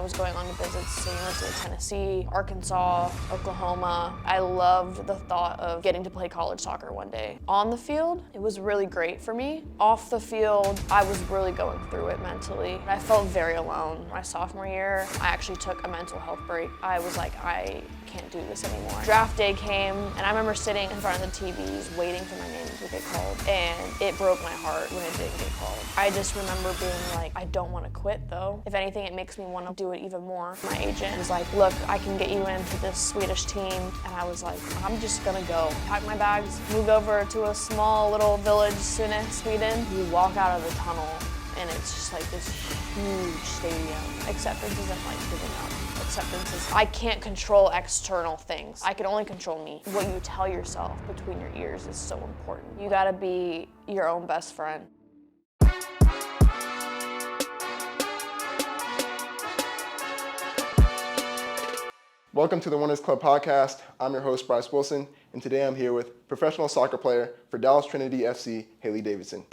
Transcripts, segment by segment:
was going on visits to the University of Tennessee, Arkansas, Oklahoma. I loved the thought of getting to play college soccer one day. On the field, it was really great for me. Off the field, I was really going through it mentally. I felt very alone. My sophomore year, I actually took a mental health break. I was like, I can't do this anymore. Draft day came, and I remember sitting in front of the TVs waiting for my name to get called, and it broke my heart when it didn't get called. I just remember being like, I don't want to quit though. If anything, it makes me want to do it even more. My agent was like, look, I can get you into this Swedish team, and I was like, I'm just gonna go. Pack my bags, moved over to a small little village, Sunne, Sweden. You walk out of the tunnel, and it's just like this huge stadium. Acceptance isn't like giving up. Acceptance is, I can't control external things. I can only control me. What you tell yourself between your ears is so important. You gotta be your own best friend. Welcome to the Winners Club podcast. I'm your host, Bryce Wilson, and today I'm here with professional soccer player for Dallas Trinity FC, Hailey Davidson.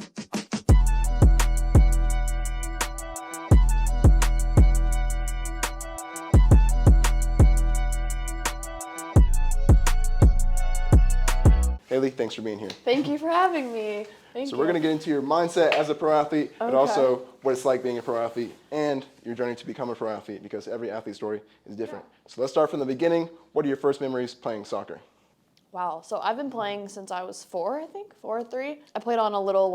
Hailey, thanks for being here. Thank you for having me. Thank you. We're going to get into your mindset as a pro athlete, but also what it's like being a pro athlete and your journey to become a pro athlete, because every athlete story is different. Yeah. So let's start from the beginning. What are your first memories playing soccer? Wow, so I've been playing since I was 4 or 3. I played on a little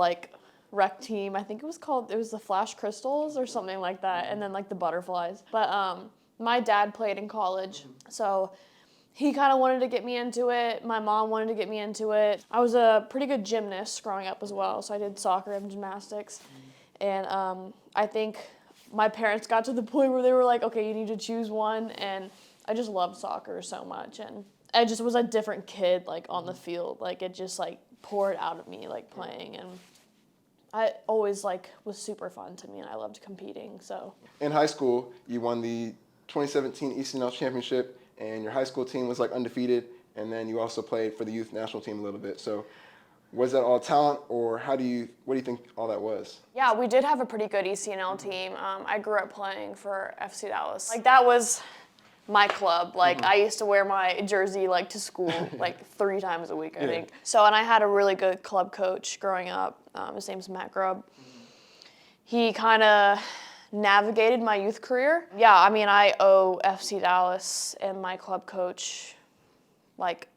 rec team. I think it was the Flash Crystals or something like that, and then the Butterflies. But my dad played in college, so he kind of wanted to get me into it. My mom wanted to get me into it. I was a pretty good gymnast growing up as well, so I did soccer and gymnastics. And I think my parents got to the point where they were like, okay, you need to choose one. And I just loved soccer so much. And I just was a different kid, on the field. It just, poured out of me, playing. And I always, was super fun to me, and I loved competing, so. In high school, you won the 2017 E12 championship, and your high school team was undefeated, and then you also played for the youth national team a little bit. So was that all talent, or what do you think all that was? Yeah, we did have a pretty good ECNL team. I grew up playing for FC Dallas. That was my club. I used to wear my jersey to school 3 times a week, I think. So, and I had a really good club coach growing up. His name's Matt Grubb. He kind of navigated my youth career. Yeah, I mean, I owe FC Dallas and my club coach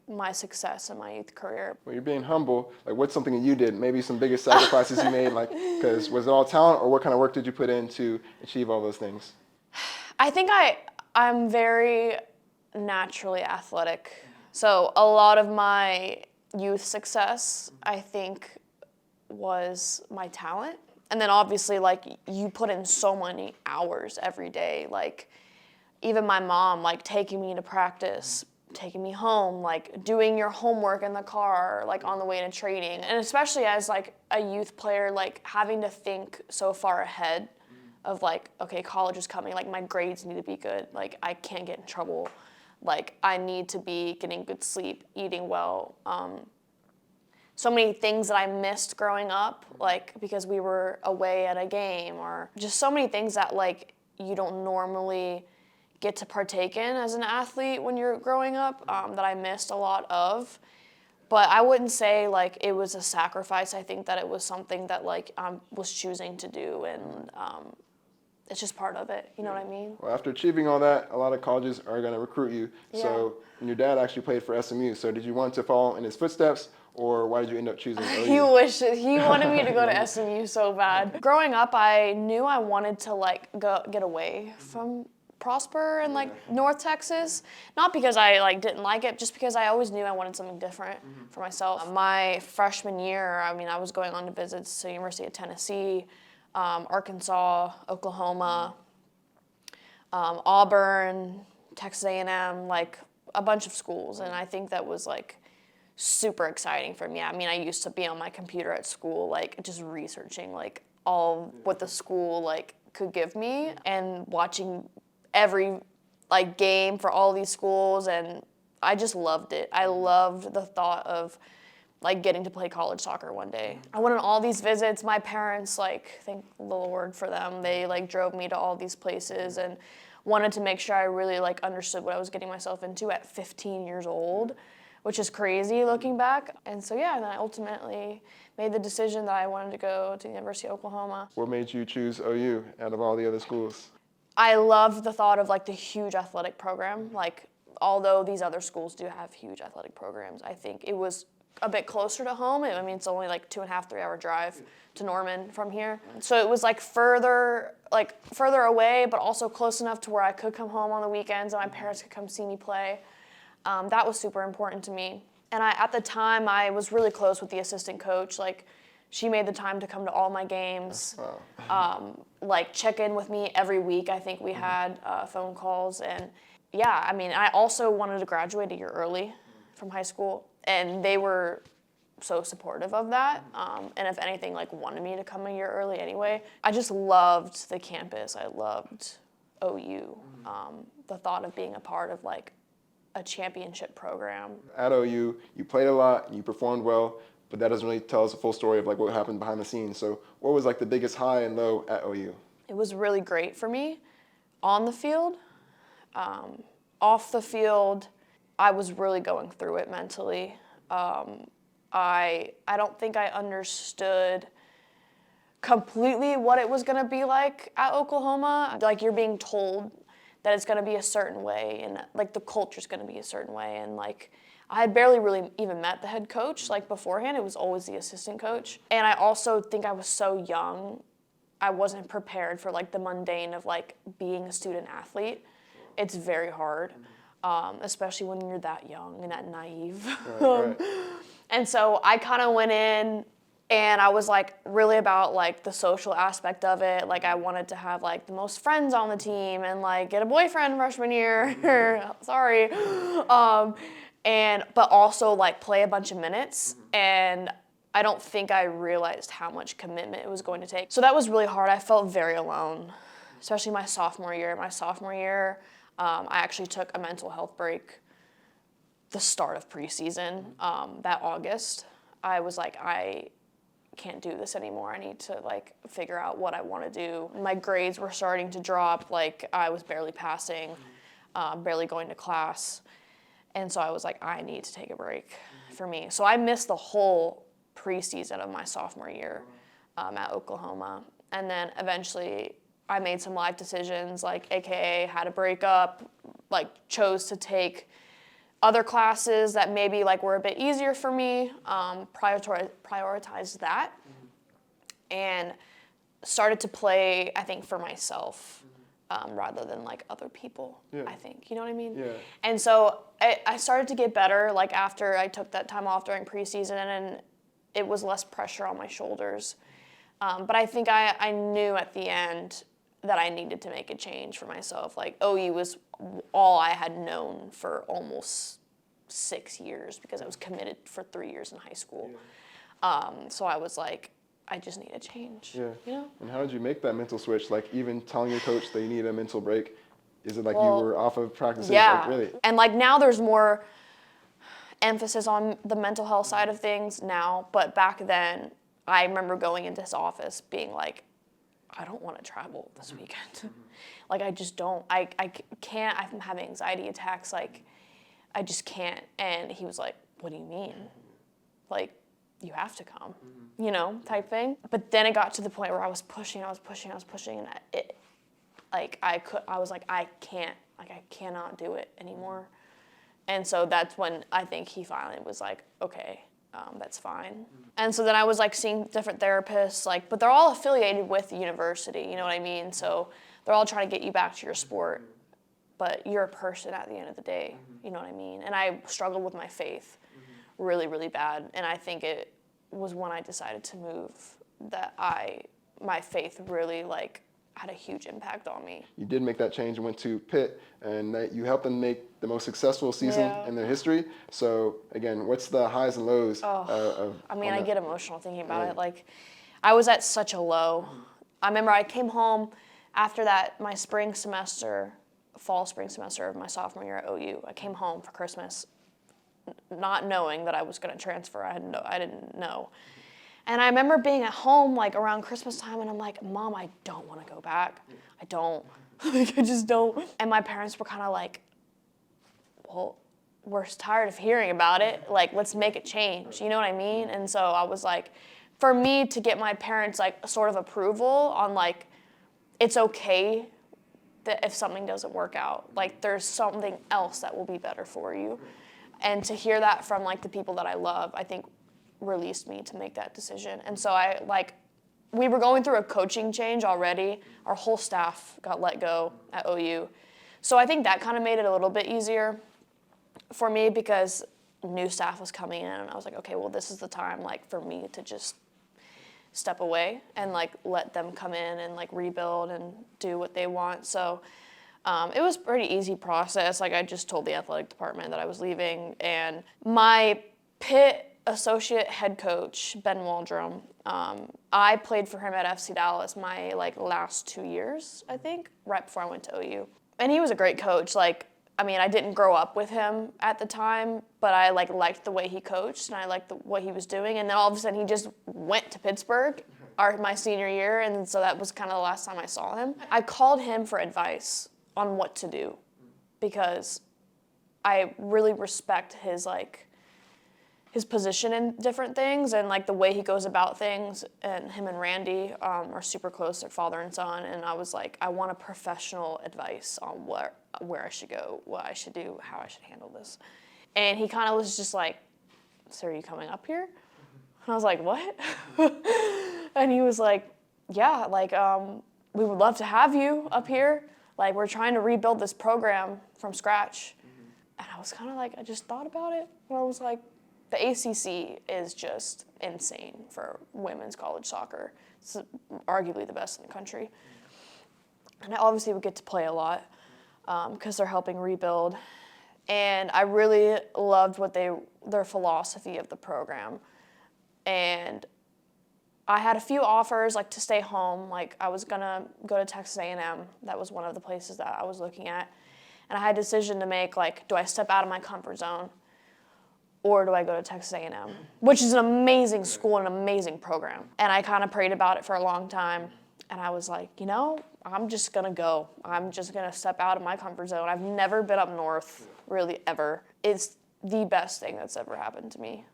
my success in my youth career. Well, you're being humble. What's something that you did? Maybe some biggest sacrifices you made, because was it all talent, or what kind of work did you put in to achieve all those things? I think I'm very naturally athletic. So a lot of my youth success, I think, was my talent. And then obviously, you put in so many hours every day. Even my mom, taking me to practice, taking me home, doing your homework in the car, on the way to training. And especially as, a youth player, having to think so far ahead of, okay, college is coming. My grades need to be good. I can't get in trouble. I need to be getting good sleep, eating well. So many things that I missed growing up, because we were away at a game, or just so many things that you don't normally get to partake in as an athlete when you're growing up, that I missed a lot of. But I wouldn't say it was a sacrifice. I think that it was something that I was choosing to do, and it's just part of it. You know what I mean? Well, after achieving all that, a lot of colleges are going to recruit you. Yeah. So, and your dad actually played for SMU. So did you want to follow in his footsteps, or why did you end up choosing OU? He wanted me to go to SMU so bad. Growing up, I knew I wanted to get away from Prosper and North Texas. Not because I didn't like it, just because I always knew I wanted something different for myself. My freshman year, I was going on to visits to the University of Tennessee, Arkansas, Oklahoma, Auburn, Texas A&M, a bunch of schools, and I think that was super exciting for me. I used to be on my computer at school, just researching all what the school could give me, and watching every game for all these schools, and I just loved it. I loved the thought of getting to play college soccer one day. I went on all these visits. My parents, thank the Lord for them, they drove me to all these places, and wanted to make sure I really like understood what I was getting myself into at 15 years old, which is crazy looking back. And so yeah, and then I ultimately made the decision that I wanted to go to the University of Oklahoma. What made you choose OU out of all the other schools? I loved the thought of like the huge athletic program. Like, although these other schools do have huge athletic programs, I think it was a bit closer to home. I mean, it's only like 2.5, 3 hour drive to Norman from here. So it was like further away, but also close enough to where I could come home on the weekends and my parents could come see me play. That was super important to me. And at the time, I was really close with the assistant coach. Like, she made the time to come to all my games, like check in with me every week. I think we had phone calls. And yeah, I mean, I also wanted to graduate a year early from high school. And they were so supportive of that. And if anything, like wanted me to come a year early anyway. I just loved the campus. I loved OU. The thought of being a part of like a championship program. At OU, you played a lot and you performed well, but that doesn't really tell us the full story of like what happened behind the scenes. So what was like the biggest high and low at OU? It was really great for me on the field. Off the field, I was really going through it mentally. I don't think I understood completely what it was gonna be like at Oklahoma. Like, you're being told that it's gonna be a certain way and like the culture's gonna be a certain way, and like I had barely really even met the head coach like beforehand. It was always the assistant coach. And I also think I was so young, I wasn't prepared for like the mundane of like being a student athlete. It's very hard, especially when you're that young and that naive. Right. And so I kind of went in and I was like really about like the social aspect of it. Like, I wanted to have like the most friends on the team and like get a boyfriend freshman year. Sorry. But also like play a bunch of minutes. And I don't think I realized how much commitment it was going to take. So that was really hard. I felt very alone, especially my sophomore year. I actually took a mental health break the start of preseason, that August. I was like, I can't do this anymore. I need to like figure out what I want to do. My grades were starting to drop. Like, I was barely passing, barely going to class. And so I was like, I need to take a break for me. So I missed the whole preseason of my sophomore year at Oklahoma. And then eventually I made some life decisions, like AKA had a breakup, like chose to take other classes that maybe like were a bit easier for me, prioritized that, and started to play, I think, for myself rather than like other people, I think. You know what I mean? Yeah. And so I started to get better like after I took that time off during preseason, and it was less pressure on my shoulders. But I think I knew at the end that I needed to make a change for myself. Like, OU was all I had known for almost 6 years because I was committed for 3 years in high school. So I was like, I just need a change. Yeah. You know? And how did you make that mental switch? Like, even telling your coach that you need a mental break, is it like you were off of practices? Yeah. Like, really? And like now there's more emphasis on the mental health side of things now, but back then I remember going into his office being like, I don't want to travel this weekend. Like, I just don't. I can't. I'm having anxiety attacks. Like, I just can't. And he was like, what do you mean? Like, you have to come, you know, type thing. But then it got to the point where I was pushing, and I was like, I can't. Like, I cannot do it anymore. And so that's when I think he finally was like, okay, that's fine. And so then I was like seeing different therapists, like, but they're all affiliated with the university, you know what I mean? So they're all trying to get you back to your sport, but you're a person at the end of the day, you know what I mean? And I struggled with my faith really, really bad. And I think it was when I decided to move that my faith really like had a huge impact on me. You did make that change and went to PITT, and that you helped them make the most successful season in their history. So again, what's the highs and lows? I get emotional thinking about it. Like, I was at such a low. I remember I came home after that, my fall spring semester of my sophomore year at OU. I came home for Christmas, not knowing that I was going to transfer. I didn't know. And I remember being at home like around Christmas time, and I'm like, Mom, I don't want to go back. I don't. Like, I just don't. And my parents were kind of like, well, we're tired of hearing about it. Like, let's make it change. You know what I mean? And so I was like, for me to get my parents like sort of approval on like, it's okay that if something doesn't work out, like there's something else that will be better for you. And to hear that from like the people that I love, I think released me to make that decision. And so we were going through a coaching change already. Our whole staff got let go at OU. So I think that kind of made it a little bit easier for me because new staff was coming in and I was like, okay, well, this is the time like for me to just step away and like let them come in and like rebuild and do what they want. So it was a pretty easy process. Like I just told the athletic department that I was leaving, and my PITT associate head coach, Ben Waldrum, I played for him at FC Dallas my like last 2 years, I think, right before I went to OU. And he was a great coach. Like, I mean, I didn't grow up with him at the time, but I like liked the way he coached and I liked what he was doing. And then all of a sudden he just went to Pittsburgh my senior year, and so that was kind of the last time I saw him. I called him for advice on what to do because I really respect his position in different things and like the way he goes about things, and him and Randy are super close, they're father and son, and I was like, I want a professional advice on where I should go, what I should do, how I should handle this. And he kind of was just like, so are you coming up here? And I was like, what? And he was like, yeah, like we would love to have you up here. Like we're trying to rebuild this program from scratch. And I was kind of like, I just thought about it, and I was like, the ACC is just insane for women's college soccer. It's arguably the best in the country. And I obviously would get to play a lot because they're helping rebuild. And I really loved their philosophy of the program. And I had a few offers like to stay home. Like I was gonna go to Texas A&M. That was one of the places that I was looking at. And I had a decision to make, like, do I step out of my comfort zone or do I go to Texas A&M, which is an amazing school and an amazing program. And I kind of prayed about it for a long time. And I was like, you know, I'm just going to go. I'm just going to step out of my comfort zone. I've never been up north, really, ever. It's the best thing that's ever happened to me.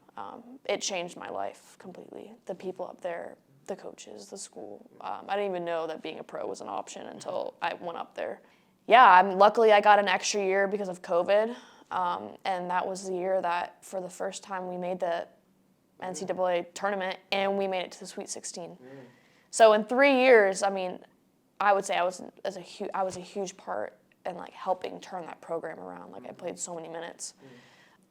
It changed my life completely. The people up there, the coaches, the school. I didn't even know that being a pro was an option until I went up there. Yeah, luckily I got an extra year because of COVID. And that was the year that, for the first time, we made the NCAA tournament, and we made it to the Sweet 16. So in 3 years, I mean, I would say I was a huge part in like helping turn that program around. Like I played so many minutes,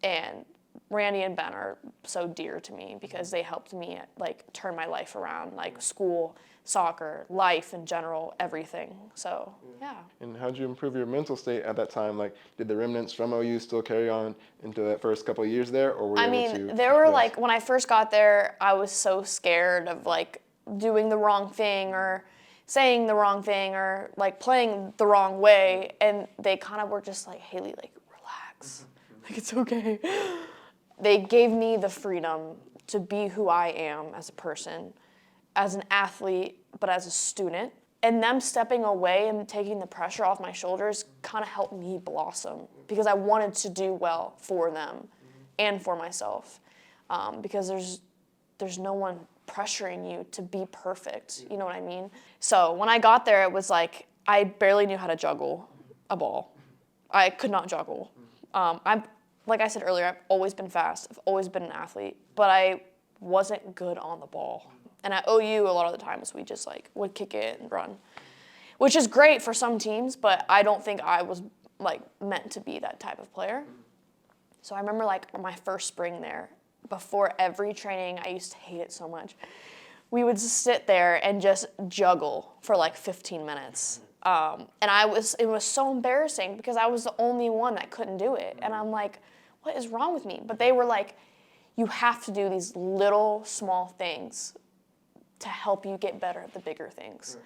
and Randy and Ben are so dear to me because they helped me like turn my life around, like school, soccer, life in general, everything. So, yeah. And how did you improve your mental state at that time? Like, did the remnants from OU still carry on into that first couple of years there, or were you able to? There were like, when I first got there, I was so scared of like doing the wrong thing or saying the wrong thing or like playing the wrong way, and they kind of were just like, Hailey, like, relax. Like, it's okay. They gave me the freedom to be who I am as a person, as an athlete, but as a student. And them stepping away and taking the pressure off my shoulders kind of helped me blossom because I wanted to do well for them and for myself. Because there's no one pressuring you to be perfect, you know what I mean? So when I got there, it was like I barely knew how to juggle a ball. I could not juggle. Like I said earlier, I've always been fast. I've always been an athlete, but I wasn't good on the ball. And at OU, a lot of the times we just like would kick it and run, which is great for some teams, but I don't think I was like meant to be that type of player. So I remember like my first spring there, before every training, I used to hate it so much. We would just sit there and just juggle for like 15 minutes. And it was so embarrassing because I was the only one that couldn't do it. And I'm like, what is wrong with me? But they were like, you have to do these little small things to help you get better at the bigger things.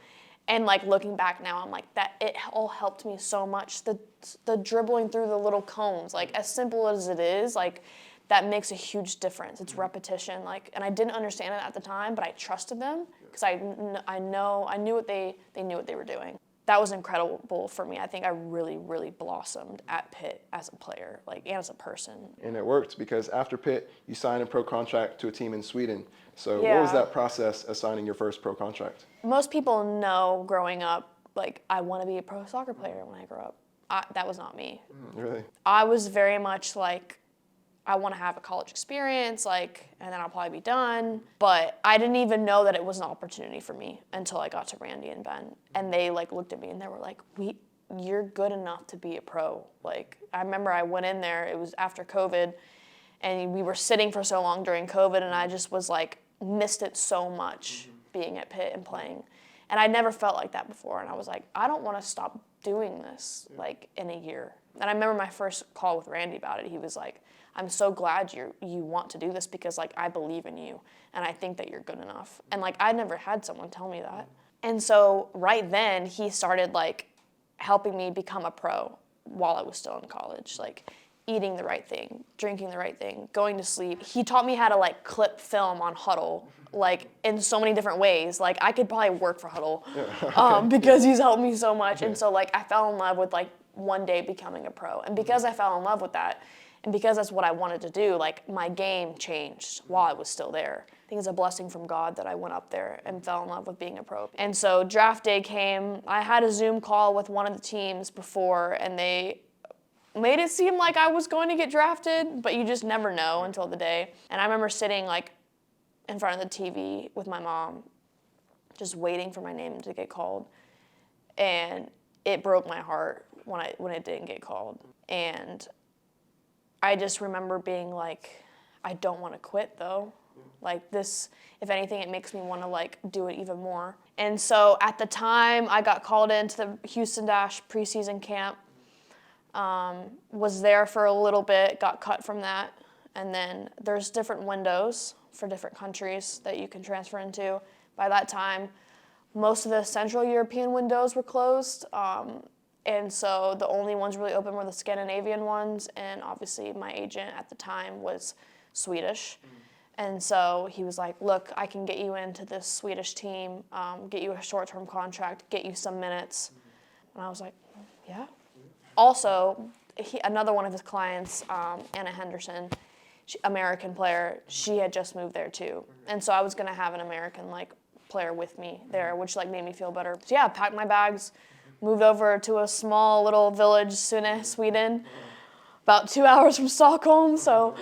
And like looking back now, I'm like, that it all helped me so much. The dribbling through the little cones, like as simple as it is, like that makes a huge difference. It's repetition, like, and I didn't understand it at the time, but I trusted them because I knew what they knew what they were doing. that was incredible for me. I think I really, really blossomed at PITT as a player, like, and as a person. And it worked because after PITT, you signed a pro contract to a team in Sweden. So Yeah. what was that process of signing your first pro contract? Most people know growing up, like, I want to be a pro soccer player when I grow up. That was not me. Really? I was very much like, I want to have a college experience, like, and then I'll probably be done. But I didn't even know that it was an opportunity for me until I got to Randy and Ben. And they, like, looked at me and they were like, you're good enough to be a pro. Like, I remember I went in there, it was after COVID, and we were sitting for so long during COVID, and I just was like, missed it so much being at PITT and playing. And I never felt like that before. And I was like, I don't want to stop doing this, like, in a year. And I remember my first call with Randy about it. He was like, I'm so glad you want to do this because, like, I believe in you and I think that you're good enough. And, like, I never had someone tell me that. And so right then he started, like, helping me become a pro while I was still in college, like eating the right thing, drinking the right thing, going to sleep. He taught me how to, like, clip film on Huddle, like, in so many different ways. Like, I could probably work for Huddle because he's helped me so much. And so, like, I fell in love with, like, one day becoming a pro. And because I fell in love with that, and because that's what I wanted to do, like, my game changed while I was still there. I think it's a blessing from God that I went up there and fell in love with being a pro. And so draft day came. I had a Zoom call with one of the teams before, and they made it seem like I was going to get drafted, but you just never know until the day. And I remember sitting, like, in front of the TV with my mom, just waiting for my name to get called. And it broke my heart when it didn't get called. And I just remember being like, I don't want to quit though. Like, this, if anything, it makes me want to, like, do it even more. And so at the time, I got called into the Houston Dash preseason camp, was there for a little bit, got cut from that. And then there's different windows for different countries that you can transfer into. By that time, most of the Central European windows were closed. And so the only ones really open were the Scandinavian ones, and obviously my agent at the time was Swedish. And so he was like, look, I can get you into this Swedish team, get you a short-term contract, get you some minutes. And I was like, yeah. Also, another one of his clients, Anna Henderson, American player, she had just moved there too. And so I was gonna have an American, like, player with me there, which, like, made me feel better. So yeah, packed my bags, moved over to a small little village, Sune, Sweden, about 2 hours from Stockholm. So,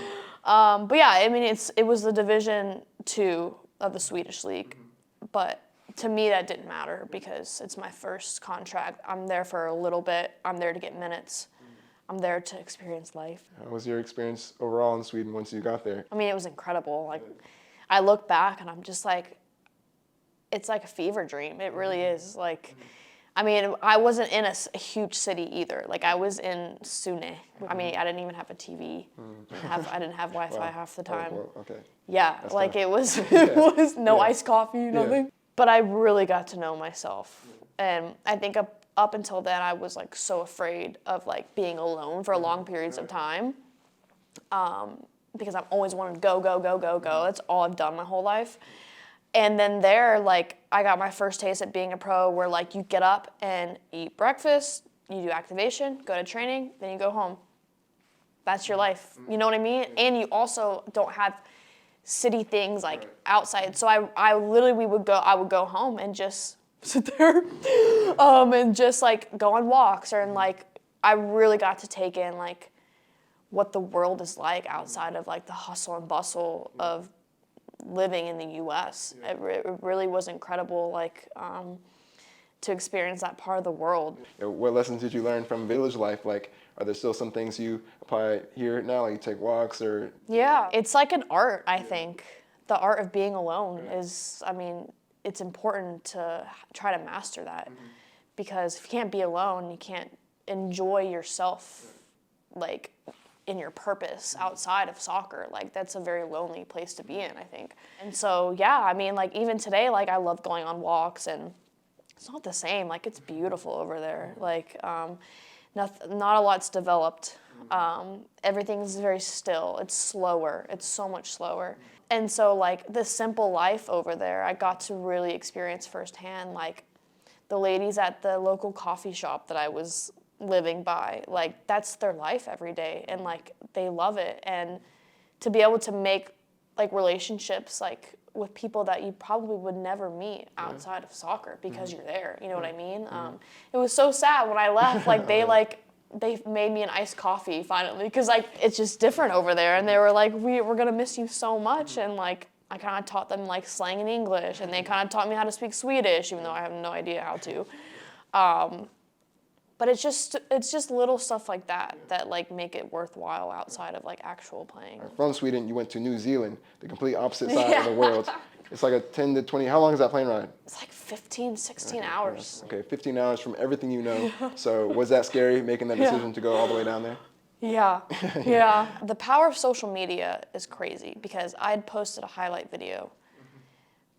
but yeah, I mean, it was the Division 2 of the Swedish league. But to me, that didn't matter because it's my first contract. I'm there for a little bit. I'm there to get minutes. I'm there to experience life. How was your experience overall in Sweden once you got there? I mean, it was incredible. Like, I look back and I'm just like, it's like a fever dream. It really is. Like, I mean, I wasn't in a huge city either. Like, I was in Sune. I mean, I didn't even have a TV. I didn't have Wi-Fi half the time. Oh, well, okay. Yeah, That's like tough. it was no iced coffee, nothing. Yeah. But I really got to know myself. And I think up until then, I was, like, so afraid of, like, being alone for long periods of time. Because I've always wanted to go, go, go, go, go. That's all I've done my whole life. And then there, like, I got my first taste at being a pro where, like, you get up and eat breakfast, you do activation, go to training, then you go home. That's your life. You know what I mean? And you also don't have city things, like, outside. So I literally, I would go home and just sit there and just, like, go on walks. And, like, I really got to take in, like, what the world is like outside of, like, the hustle and bustle of living in the U.S. It really was incredible, like, to experience that part of the world. What lessons did you learn from village life? Like, are there still some things you apply here now? Like, you take walks or? Yeah, it's like an art, I think. The art of being alone is, I mean, it's important to try to master that. Because if you can't be alone, you can't enjoy yourself, like, in your purpose outside of soccer. Like, that's a very lonely place to be in, I think. And so, yeah, I mean, like, even today, like, I love going on walks, and it's not the same. Like, it's beautiful over there. Like, not a lot's developed. Everything's very still. It's slower. It's so much slower. And so, like, the simple life over there, I got to really experience firsthand, like, the ladies at the local coffee shop that I was living by, like that's their life every day, and like they love it. And to be able to make like relationships like with people that you probably would never meet outside of soccer because you're there, you know what I mean? It was so sad when I left, like they made me an iced coffee finally, because like it's just different over there, and they were like, we're gonna miss you so much. And like I kind of taught them like slang in English, and they kind of taught me how to speak Swedish, even though I have no idea how to. But it's just little stuff like that that like make it worthwhile outside of like actual playing. From Sweden, you went to New Zealand, the complete opposite side of the world. It's like a 10 to 20, how long is that plane ride? It's like 15, 16 hours. Okay, 15 hours from everything you know. So was that scary, making that decision to go all the way down there? Yeah, yeah. The power of social media is crazy, because I had posted a highlight video,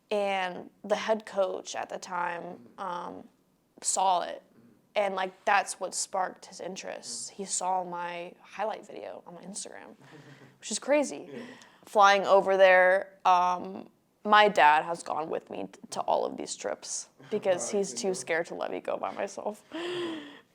and the head coach at the time saw it. And like that's what sparked his interest. He saw my highlight video on my Instagram, which is crazy. Flying over there, my dad has gone with me to all of these trips because he's too scared to let me go by myself.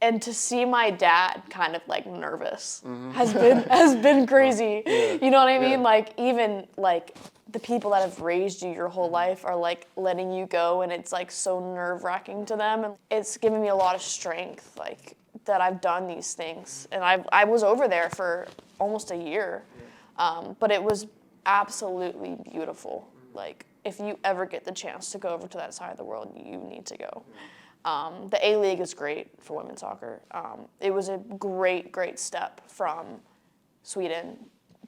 And to see my dad kind of like nervous has been crazy. You know what I mean? Like even like the people that have raised you your whole life are like letting you go, and it's like so nerve-wracking to them. And it's given me a lot of strength, like that I've done these things. And I was over there for almost a year, but it was absolutely beautiful. Like if you ever get the chance to go over to that side of the world, you need to go. The A-League is great for women's soccer. It was a great step from Sweden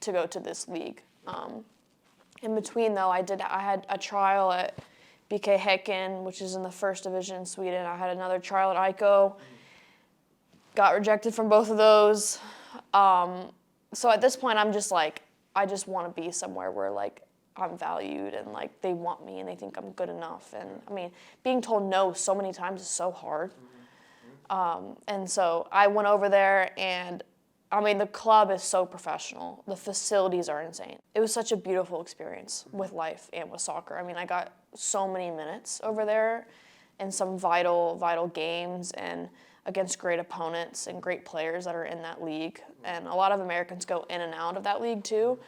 to go to this league. In between, though, I had a trial at BK Häcken, which is in the first division in Sweden. I had another trial at ICO. Got rejected from both of those. So at this point, I'm just like, I just want to be somewhere where like I'm valued, and like they want me and they think I'm good enough. And I mean, being told no so many times is so hard. And so I went over there, and I mean, the club is so professional. The facilities are insane. It was such a beautiful experience with life and with soccer. I mean, I got so many minutes over there in some vital games, and against great opponents and great players that are in that league. And a lot of Americans go in and out of that league too.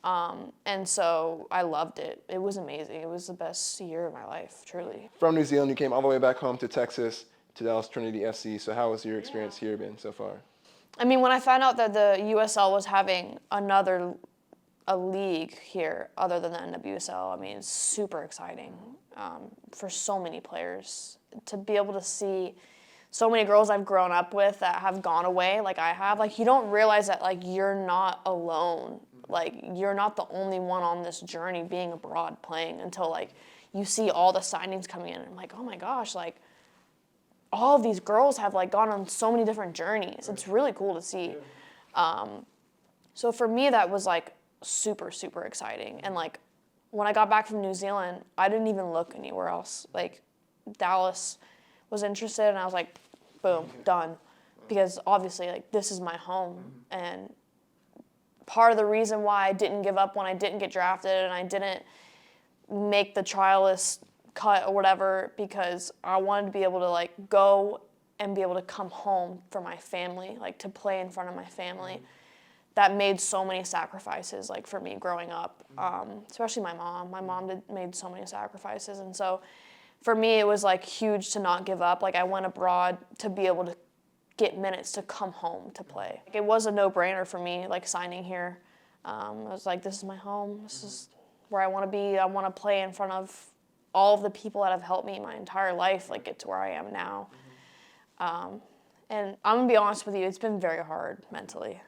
And so I loved it. It was amazing. It was the best year of my life, truly. From New Zealand, you came all the way back home to Texas, to Dallas Trinity FC. So how has your experience here been so far? I mean, when I found out that the USL was having a league here other than the NWSL, I mean, it's super exciting for so many players. To be able to see so many girls I've grown up with that have gone away like I have, like you don't realize that like you're not alone. Like you're not the only one on this journey being abroad playing, until like you see all the signings coming in, and I'm like, oh my gosh, like all of these girls have like gone on so many different journeys. It's really cool to see. So for me, that was like super exciting. And like when I got back from New Zealand, I didn't even look anywhere else. Like Dallas was interested, and I was like, boom, done. Because obviously like this is my home. And part of the reason why I didn't give up when I didn't get drafted and I didn't make the trialist cut or whatever, because I wanted to be able to like go and be able to come home for my family, like to play in front of my family. That made so many sacrifices like for me growing up, especially my mom. My mom made so many sacrifices, and so for me it was like huge to not give up. Like I went abroad to be able to get minutes to come home to play. It was a no-brainer for me, like signing here. I was like, this is my home. This is where I want to be. I want to play in front of all of the people that have helped me my entire life, like get to where I am now. And I'm gonna be honest with you, it's been very hard mentally,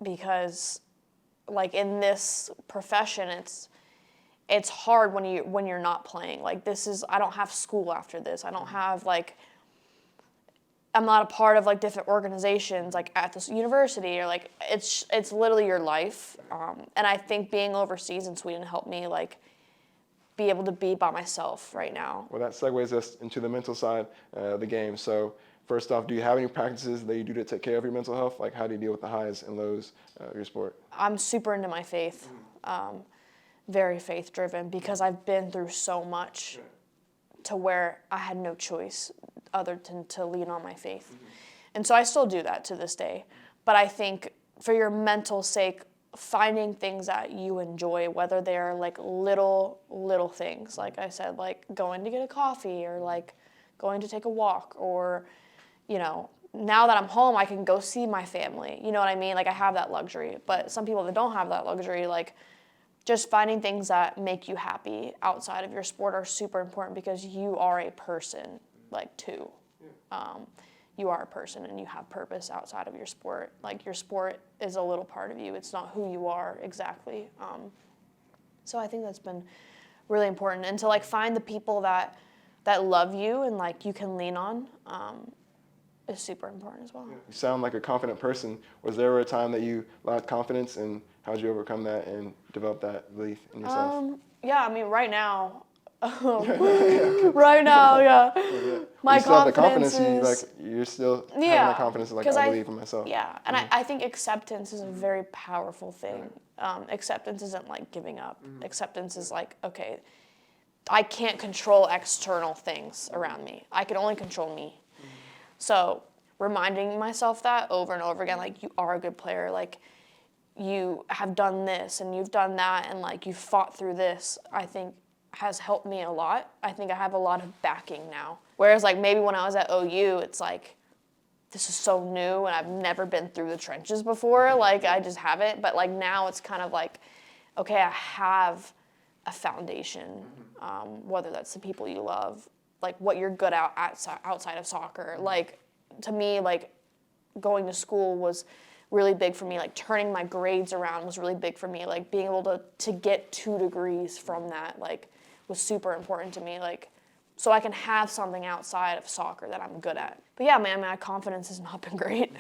because like in this profession, it's hard when you're not playing. Like I don't have school after this. I don't have like, I'm not a part of like different organizations like at this university, or like it's literally your life. And I think being overseas in Sweden helped me like be able to be by myself right now. Well, that segues us into the mental side of the game. So first off, do you have any practices that you do to take care of your mental health? Like how do you deal with the highs and lows of your sport? I'm super into my faith, very faith driven, because I've been through so much to where I had no choice other than to lean on my faith. And so I still do that to this day. But I think for your mental sake, finding things that you enjoy, whether they're like little things, like I said, like going to get a coffee or like going to take a walk, or, you know, now that I'm home, I can go see my family. You know what I mean? Like I have that luxury. But some people that don't have that luxury, like just finding things that make you happy outside of your sport are super important, because you are a person, like too. You are a person and you have purpose outside of your sport. Like your sport is a little part of you. It's not who you are exactly. So I think that's been really important. And to like find the people that love you and like you can lean on is super important as well. You sound like a confident person. Was there a time that you lacked confidence, and how did you overcome that and develop that belief in yourself? Yeah, I mean, right now, right now, yeah. My you still have the confidence confidence. is, You're still having yeah, that confidence. Like 'cause I believe in myself. Yeah, and I think acceptance is a very powerful thing. Acceptance isn't like giving up. Acceptance is like, okay, I can't control external things around me. I can only control me. So reminding myself that over and over again, like you are a good player, like you have done this and you've done that, and like you've fought through this, I think has helped me a lot. I think I have a lot of backing now. Whereas like maybe when I was at OU, it's like, this is so new and I've never been through the trenches before. Like I just haven't. But like now it's kind of like, okay, I have a foundation, whether that's the people you love, like what you're good at outside of soccer. Like to me, like going to school was really big for me. Like turning my grades around was really big for me. Like being able to get 2 degrees from that, like was super important to me. Like so I can have something outside of soccer that I'm good at. But yeah, man, my confidence has not been great.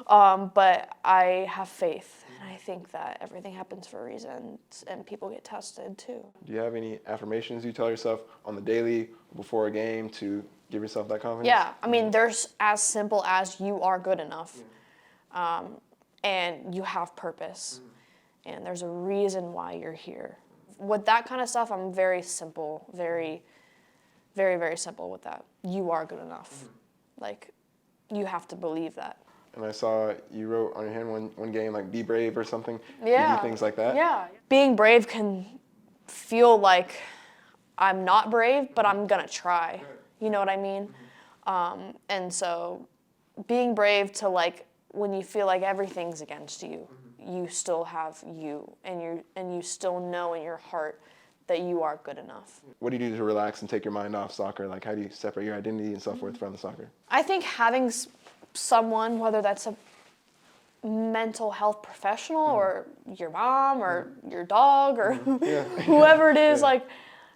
But I have faith, and I think that everything happens for a reason, and people get tested too. Do you have any affirmations you tell yourself on the daily before a game to give yourself that confidence? Yeah, I mean, there's as simple as you are good enough, and you have purpose, and there's a reason why you're here. With that kind of stuff, I'm very simple, very, very, very simple with that. You are good enough. Like, you have to believe that. And I saw you wrote on your hand one game, like, be brave or something. Yeah. You do things like that? Yeah. Being brave can feel like I'm not brave, but I'm going to try. You know what I mean? And so being brave to, like, when you feel like everything's against you, you still have you, and you still know in your heart that you are good enough. What do you do to relax and take your mind off soccer? Like, how do you separate your identity and self-worth from the soccer? I think having someone, whether that's a mental health professional or your mom or your dog or whoever it is, like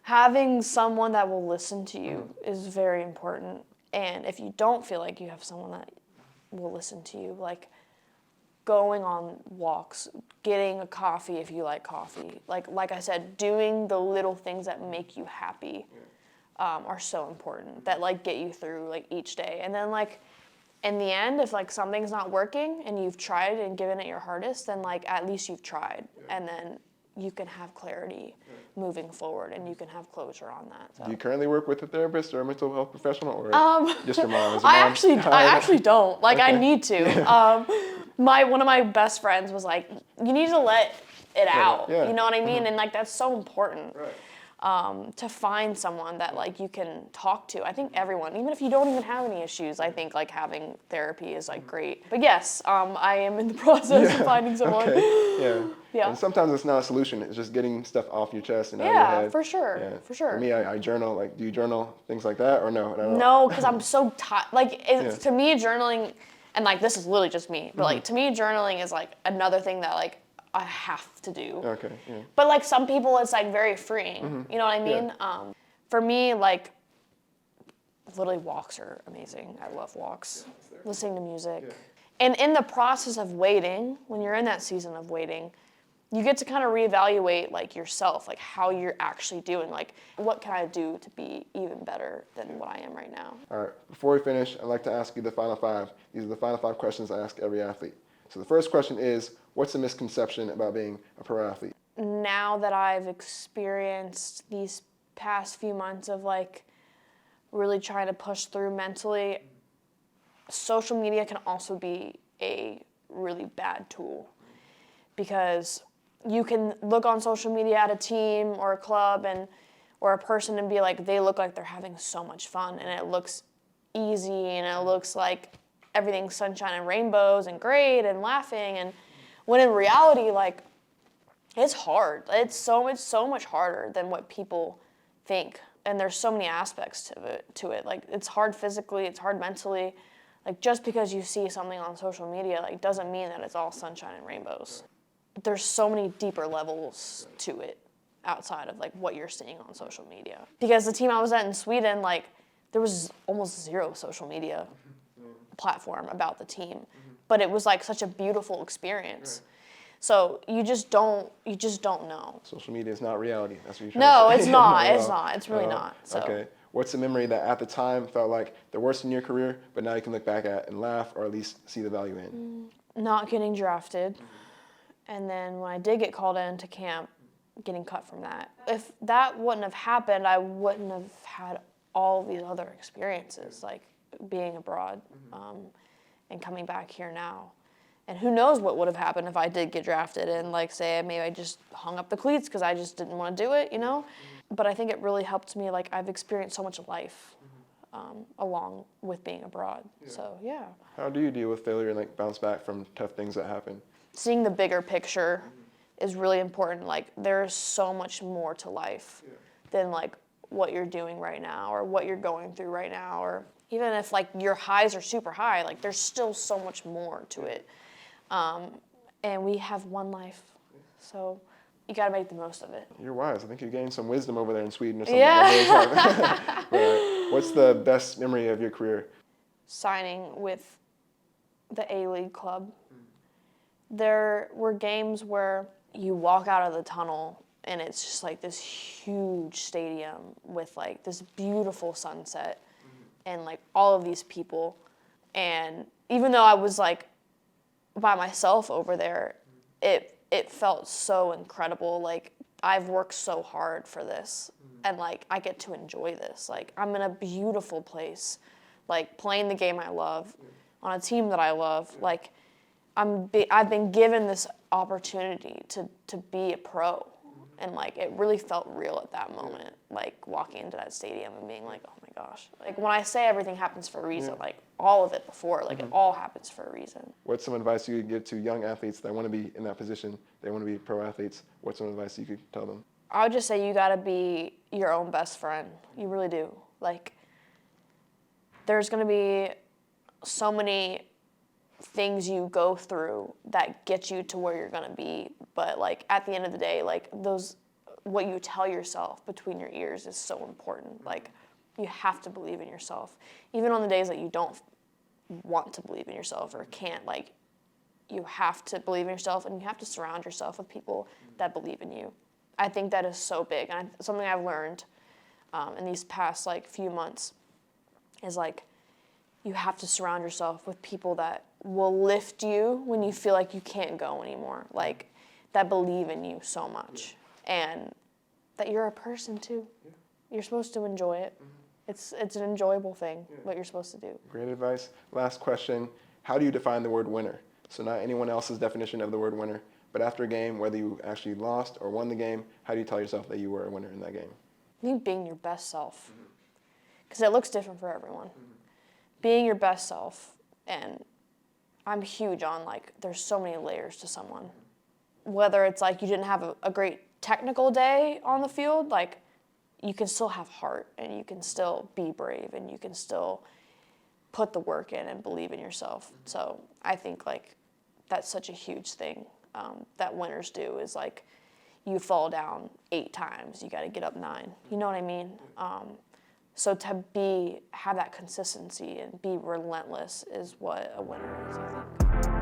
having someone that will listen to you is very important. And if you don't feel like you have someone that will listen to you, like going on walks, getting a coffee if you like coffee, like I said, doing the little things that make you happy are so important, that like get you through like each day. And then like in the end, if like something's not working and you've tried and given it your hardest, then like at least you've tried, and then you can have clarity moving forward, and you can have closure on that. So. Do you currently work with a therapist or a mental health professional, or just your mom? I actually don't. Like, okay. I need to. One of my best friends was like, you need to let it out. Yeah. You know what I mean? And like that's so important. Right. To find someone that like you can talk to. I think everyone, even if you don't even have any issues, I think like having therapy is like great. But yes, I am in the process of finding someone. Okay. Yeah. And sometimes it's not a solution. It's just getting stuff off your chest and out of your head. For sure. Yeah. For sure. For me, I journal. Like, do you journal things like that or no? No, because I'm so tired. Like, to me, journaling, and like this is literally just me, but like to me, journaling is like another thing that like I have to do. Okay. Yeah. But like some people, it's like very freeing. You know what I mean? Yeah. For me, like literally walks are amazing. I love walks. Listening to music. Yeah. And in the process of waiting, when you're in that season of waiting, you get to kind of reevaluate like yourself, like how you're actually doing, like what can I do to be even better than what I am right now. All right. Before we finish, I'd like to ask you the final 5. These are the final 5 questions I ask every athlete. So the first question is, what's a misconception about being a pro athlete? Now that I've experienced these past few months of like really trying to push through mentally. Social media can also be a really bad tool because you can look on social media at a team or a club or a person and be like, they look like they're having so much fun and it looks easy and it looks like everything's sunshine and rainbows and great and laughing, and when in reality, like, it's hard. It's so much harder than what people think, and there's so many aspects to it. Like, it's hard physically, it's hard mentally. Like, just because you see something on social media, like, doesn't mean that it's all sunshine and rainbows. There's so many deeper levels to it outside of, like, what you're seeing on social media. Because the team I was at in Sweden, like, there was almost zero social media platform about the team. But it was, like, such a beautiful experience. So you just don't know. Social media is not reality. That's what you're trying No, to say. it's not. It's not. It's really not. So. Okay. What's a memory that at the time felt like the worst in your career, but now you can look back at and laugh or at least see the value in? Not getting drafted. And then when I did get called into camp, getting cut from that. If that wouldn't have happened, I wouldn't have had all these other experiences, like being abroad and coming back here now. And who knows what would have happened if I did get drafted and, like, say maybe I just hung up the cleats because I just didn't want to do it, you know? But I think it really helped me. Like, I've experienced so much life along with being abroad. So, yeah. How do you deal with failure and, like, bounce back from tough things that happen? Seeing the bigger picture is really important. Like, there's so much more to life than, like, what you're doing right now or what you're going through right now. Or even if, like, your highs are super high, like, there's still so much more to it. And we have one life, so you got to make the most of it. You're wise. I think you gained some wisdom over there in Sweden or something. Yeah. What's the best memory of your career? Signing with the A-League club. There were games where you walk out of the tunnel and it's just like this huge stadium with, like, this beautiful sunset and, like, all of these people. And even though I was, like, by myself over there, it felt so incredible. Like, I've worked so hard for this, and, like, I get to enjoy this. Like, I'm in a beautiful place, like, playing the game I love on a team that I love. Like, I've been given this opportunity to be a pro, and, like, it really felt real at that moment, like, walking into that stadium and being like, oh my gosh. Like, when I say everything happens for a reason, like, all of it before, like, it all happens for a reason. What's some advice you could give to young athletes that want to be in that position, they want to be pro athletes? What's some advice you could tell them? I would just say you gotta be your own best friend. You really do. Like, there's gonna be so many things you go through that get you to where you're gonna be, but, like, at the end of the day, like, what you tell yourself between your ears is so important. Like, you have to believe in yourself, even on the days that you don't want to believe in yourself or can't. Like, you have to believe in yourself, and you have to surround yourself with people that believe in you. I think that is so big, and something I've learned in these past, like, few months is, like, you have to surround yourself with people that will lift you when you feel like you can't go anymore, like, that believe in you so much, and that you're a person too. You're supposed to enjoy it. It's an enjoyable thing, what you're supposed to do. Great advice. Last question. How do you define the word winner? So not anyone else's definition of the word winner, but after a game, whether you actually lost or won the game, how do you tell yourself that you were a winner in that game? I think being your best self, because it looks different for everyone. Being your best self, and I'm huge on, like, there's so many layers to someone. Whether it's, like, you didn't have a great technical day on the field, like, you can still have heart, and you can still be brave, and you can still put the work in and believe in yourself. So I think, like, that's such a huge thing that winners do is, like, you fall down 8 times, you got to get up 9. You know what I mean? So to have that consistency and be relentless is what a winner is, I think.